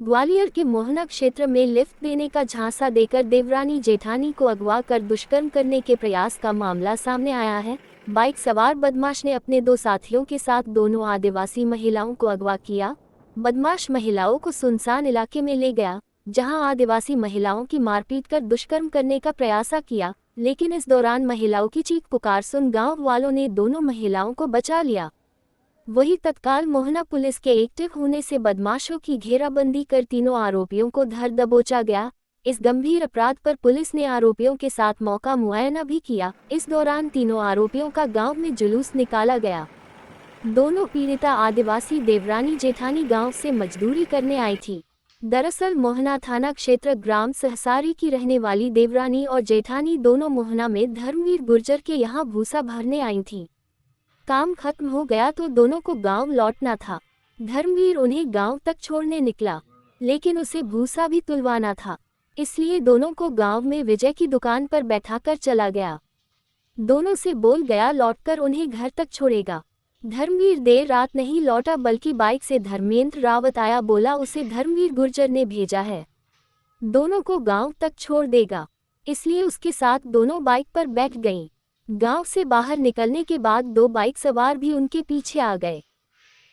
ग्वालियर के मोहना क्षेत्र में लिफ्ट देने का झांसा देकर देवरानी जेठानी को अगवा कर दुष्कर्म करने के प्रयास का मामला सामने आया है। बाइक सवार बदमाश ने अपने दो साथियों के साथ दोनों आदिवासी महिलाओं को अगवा किया। बदमाश महिलाओं को सुनसान इलाके में ले गया, जहां आदिवासी महिलाओं की मारपीट कर दुष्कर्म करने का प्रयास किया, लेकिन इस दौरान महिलाओं की चीख पुकार सुन गाँव वालों ने दोनों महिलाओं को बचा लिया। वही तत्काल मोहना पुलिस के एक्टिव होने से बदमाशों की घेराबंदी कर तीनों आरोपियों को धर दबोचा गया। इस गंभीर अपराध पर पुलिस ने आरोपियों के साथ मौका मुआयना भी किया। इस दौरान तीनों आरोपियों का गांव में जुलूस निकाला गया। दोनों पीड़िता आदिवासी देवरानी जेठानी गांव से मजदूरी करने आई थी। दरअसल मोहना थाना क्षेत्र ग्राम सहसारी की रहने वाली देवरानी और जेठानी दोनों मोहना में धर्मवीर गुर्जर के यहाँ भूसा भरने आई थीं। काम खत्म हो गया तो दोनों को गांव लौटना था। धर्मवीर उन्हें गांव तक छोड़ने निकला, लेकिन उसे भूसा भी तुलवाना था, इसलिए दोनों को गांव में विजय की दुकान पर बैठाकर चला गया। दोनों से बोल गया लौटकर उन्हें घर तक छोड़ेगा। धर्मवीर देर रात नहीं लौटा, बल्कि बाइक से धर्मेंद्र रावत आया, बोला उसे धर्मवीर गुर्जर ने भेजा है, दोनों को गांव तक छोड़ देगा, इसलिए उसके साथ दोनों बाइक पर बैठ गईं। गांव से बाहर निकलने के बाद दो बाइक सवार भी उनके पीछे आ गए।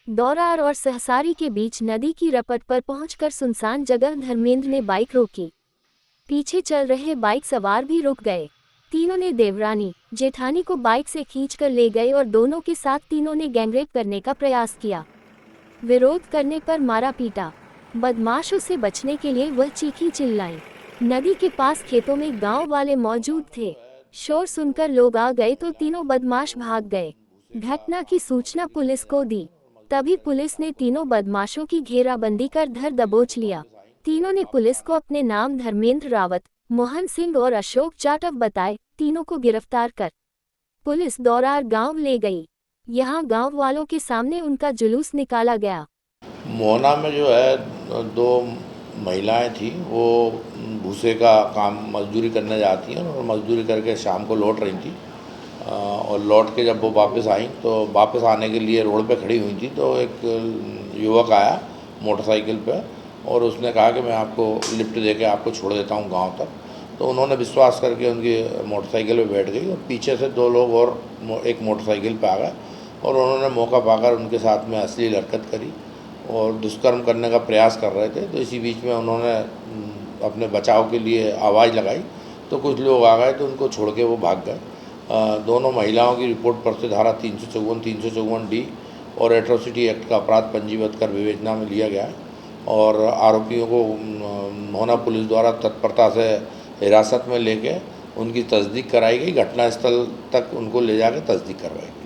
दौरार और सहसारी के बीच नदी की रपट पर पहुंचकर सुनसान जगह धर्मेंद्र ने बाइक रोकी। पीछे चल रहे बाइक सवार भी रुक गए। तीनों ने देवरानी जेठानी को बाइक से खींचकर ले गए और दोनों के साथ तीनों ने गैंगरेप करने का प्रयास किया। विरोध करने पर मारा पीटा। बदमाशों से बचने के लिए वह चीखी चिल्लाई। नदी के पास खेतों में गांव वाले मौजूद थे। शोर सुनकर लोग आ गए तो तीनों बदमाश भाग गए। घटना की सूचना पुलिस को दी, तभी पुलिस ने तीनों बदमाशों की घेराबंदी कर धर दबोच लिया। तीनों ने पुलिस को अपने नाम धर्मेंद्र रावत, मोहन सिंह और अशोक जाटव बताए। तीनों को गिरफ्तार कर पुलिस दौरार गांव ले गई। यहां गांव वालों के सामने उनका जुलूस निकाला गया। मोहना में जो है दो महिलाएं थी, वो भूसे का काम मजदूरी करने जाती हैं और मजदूरी करके शाम को लौट रही थी। और लौट के जब वो वापस आई तो वापस आने के लिए रोड पे खड़ी हुई थी, तो एक युवक आया मोटरसाइकिल पे और उसने कहा कि मैं आपको लिफ्ट दे के आपको छोड़ देता हूँ गांव तक। तो उन्होंने विश्वास करके उनकी मोटरसाइकिल पे बैठ गई और पीछे से दो लोग और एक मोटरसाइकिल पे आ गए और उन्होंने मौका पाकर उनके साथ में अश्लील हरकत करी और दुष्कर्म करने का प्रयास कर रहे थे। तो इसी बीच में उन्होंने अपने बचाव के लिए आवाज़ लगाई तो कुछ लोग आ गए तो उनको छोड़ के वो भाग गए। दोनों महिलाओं की रिपोर्ट पर से धारा 354, 354D और एट्रोसिटी एक्ट का अपराध पंजीबद्ध कर विवेचना में लिया गया और आरोपियों को मोहना पुलिस द्वारा तत्परता से हिरासत में लेके उनकी तस्दीक कराई गई। घटनास्थल तक उनको ले जाकर तस्दीक करवाई गई।